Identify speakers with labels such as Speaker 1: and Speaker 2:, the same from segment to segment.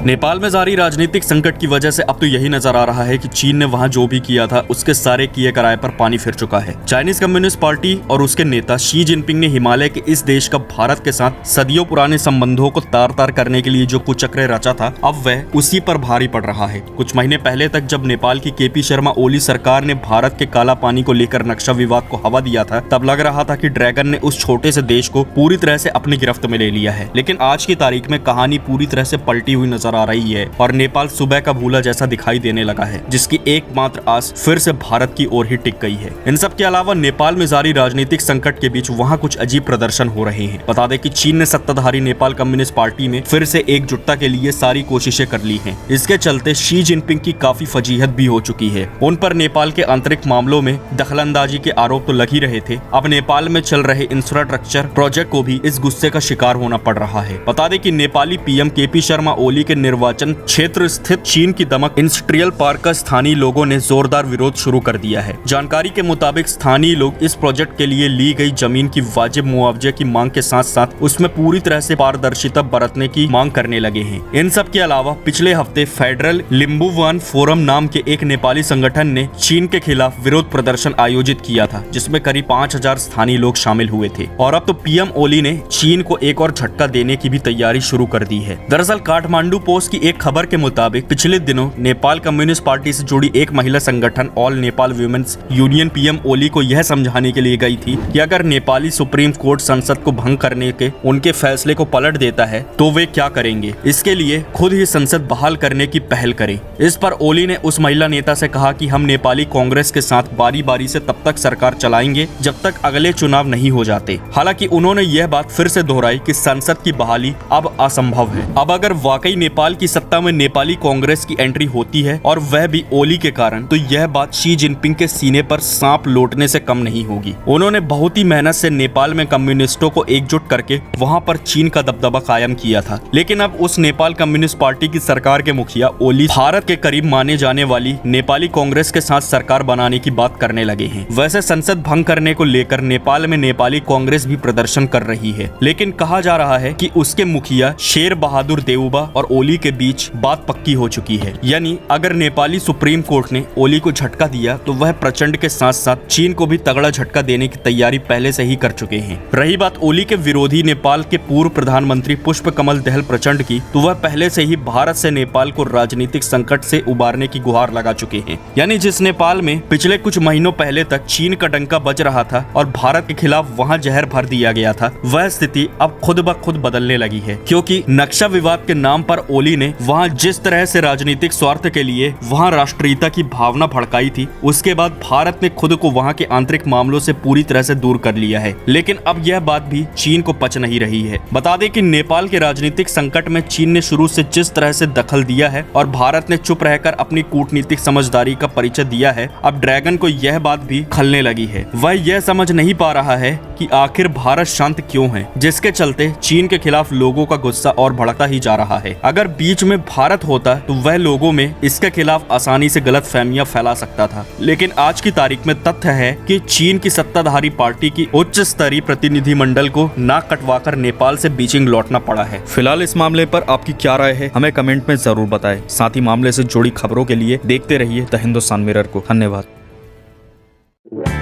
Speaker 1: नेपाल में जारी राजनीतिक संकट की वजह से अब तो यही नजर आ रहा है कि चीन ने वहां जो भी किया था उसके सारे किए कराए पर पानी फिर चुका है। चाइनीज कम्युनिस्ट पार्टी और उसके नेता शी जिनपिंग ने हिमालय के इस देश का भारत के साथ सदियों पुराने संबंधों को तार तार करने के लिए जो कुचक्र रचा था, अब वह उसी पर भारी पड़ रहा है। कुछ महीने पहले तक जब नेपाल की केपी शर्मा ओली सरकार ने भारत के काला पानी को लेकर नक्शा विवाद को हवा दिया था, तब लग रहा था कि ड्रैगन ने उस छोटे से देश को पूरी तरह से अपनी गिरफ्त में ले लिया है। लेकिन आज की तारीख में कहानी पूरी तरह से पलटी हुई नजर आ रही है और नेपाल सुबह का भूला जैसा दिखाई देने लगा है, जिसकी एकमात्र आस फिर से भारत की ओर ही टिक गई है। इन सब के अलावा नेपाल में जारी राजनीतिक संकट के बीच वहां कुछ अजीब प्रदर्शन हो रहे हैं। बता दें कि चीन ने सत्ताधारी नेपाल कम्युनिस्ट पार्टी में फिर से एकजुटता के लिए सारी कोशिशें कर ली हैं। इसके चलते शी जिनपिंग की काफी फजीहत भी हो चुकी है। उन पर नेपाल के आंतरिक मामलों में दखलंदाजी के आरोप तो लग ही रहे थे, अब नेपाल में चल रहे इंफ्रास्ट्रक्चर प्रोजेक्ट को भी इस गुस्से का शिकार होना पड़ रहा है। बता दें कि नेपाली पीएम केपी शर्मा ओली के निर्वाचन क्षेत्र स्थित चीन की दमक इंडस्ट्रियल पार्क का स्थानीय लोगों ने जोरदार विरोध शुरू कर दिया है। जानकारी के मुताबिक स्थानीय लोग इस प्रोजेक्ट के लिए ली गई जमीन की वाजिब मुआवजे की मांग के साथ साथ उसमें पूरी तरह से पारदर्शिता बरतने की मांग करने लगे हैं। इन सब के अलावा पिछले हफ्ते फेडरल लिम्बुवान फोरम नाम के एक नेपाली संगठन ने चीन के खिलाफ विरोध प्रदर्शन आयोजित किया था, जिसमें करीब 5000 स्थानीय लोग शामिल हुए थे। और अब तो पीएम ओली ने चीन को एक और झटका देने की भी तैयारी शुरू कर दी है। दरअसल काठमांडू पोस्ट की एक खबर के मुताबिक पिछले दिनों नेपाल कम्युनिस्ट पार्टी से जुड़ी एक महिला संगठन all Nepal women's union PM Oli को यह समझाने के लिए गई थी कि अगर नेपाली सुप्रीम कोर्ट संसद को भंग करने के उनके फैसले को पलट देता है तो वे क्या करेंगे। इसके लिए खुद ही संसद बहाल करने की पहल करें। इस पर ओली ने उस महिला नेता से कहा कि हम नेपाली कांग्रेस के साथ बारी बारी से तब तक सरकार चलाएंगे जब तक अगले चुनाव नहीं हो जाते। हालांकि उन्होंने यह बात फिर से दोहराई कि संसद की बहाली अब असंभव है। अब अगर वाकई नेपाल की सत्ता में नेपाली कांग्रेस की एंट्री होती है और वह भी ओली के कारण, तो यह बात शी जिनपिंग के सीने पर सांप लौटने से कम नहीं होगी। उन्होंने बहुत ही मेहनत से नेपाल में कम्युनिस्टों को एकजुट करके वहां पर चीन का दबदबा कायम किया था। लेकिन अब उस नेपाल कम्युनिस्ट पार्टी की सरकार के मुखिया ओली भारत के करीब माने जाने वाली नेपाली कांग्रेस के साथ सरकार बनाने की बात करने लगे हैं। वैसे संसद भंग करने को लेकर नेपाल में नेपाली कांग्रेस भी प्रदर्शन कर रही है, लेकिन कहा जा रहा है कि उसके मुखिया शेर बहादुर देउबा और ओली के बीच बात पक्की हो चुकी है। यानी अगर नेपाली सुप्रीम कोर्ट ने ओली को झटका दिया तो वह प्रचंड के साथ साथ चीन को भी तगड़ा झटका देने की तैयारी पहले से ही कर चुके हैं। रही बात ओली के विरोधी नेपाल के पूर्व प्रधानमंत्री पुष्प कमल दहल प्रचंड की, तो वह पहले से ही भारत से नेपाल को राजनीतिक संकट से उबारने की गुहार लगा चुके हैं। यानी जिस नेपाल में पिछले कुछ महीनों पहले तक चीन का डंका बज रहा था और भारत के खिलाफ वहां जहर भर दिया गया था, वह स्थिति अब खुद ब खुद बदलने लगी है। क्योंकि नक्शा विवाद के नाम पर ओली ने वहां जिस तरह से राजनीतिक स्वार्थ के लिए वहां राष्ट्रीयता की भावना भड़काई थी, उसके बाद भारत ने खुद को वहां के आंतरिक मामलों से पूरी तरह से दूर कर लिया है। लेकिन अब यह बात भी चीन को पच नहीं रही है। बता दें कि नेपाल के राजनीतिक संकट में चीन ने शुरू से जिस तरह से दखल दिया है और भारत ने चुप रहकर अपनी कूटनीतिक समझदारी का परिचय दिया है, अब ड्रैगन को यह बात भी खलने लगी है। वह यह समझ नहीं पा रहा है कि आखिर भारत शांत क्यों है, जिसके चलते चीन के खिलाफ लोगों का गुस्सा और बढ़ता ही जा रहा है। अगर बीच में भारत होता तो वह लोगों में इसके खिलाफ आसानी से गलत फहमियां फैला सकता था। लेकिन आज की तारीख में तथ्य है कि चीन की सत्ताधारी पार्टी की उच्च स्तरीय प्रतिनिधिमंडल को नाक कटवाकर नेपाल से बीजिंग लौटना पड़ा है। फिलहाल इस मामले पर आपकी क्या राय है, हमें कमेंट में जरूर बताएं। साथ ही मामले से जुड़ी खबरों के लिए देखते रहिए द हिंदुस्तान मिरर को। धन्यवाद।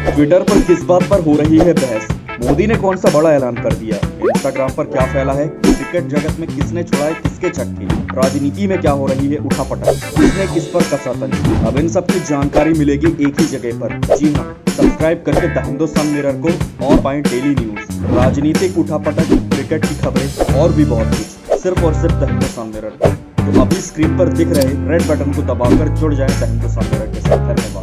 Speaker 2: ट्विटर पर किस बात पर हो रही है बहस? मोदी ने कौन सा बड़ा ऐलान कर दिया? इंस्टाग्राम पर क्या फैला है? क्रिकेट जगत में किसने छुड़ाए किसके छक्के? राजनीति में क्या हो रही है उठापटक? किसने किस पर कसा तंज? अब इन सब की जानकारी मिलेगी एक ही जगह पर। जी हाँ, सब्सक्राइब करके द हिंदुस्तान मिरर को और पाएं डेली न्यूज, राजनीतिक उठापटक, क्रिकेट की खबरें और भी बहुत कुछ, सिर्फ और सिर्फ द हिंदुस्तान मिरर। तो अभी स्क्रीन पर दिख रहे रेड बटन को दबाकर जुड़ जाए द हिंदुस्तान मिरर के साथ। धन्यवाद।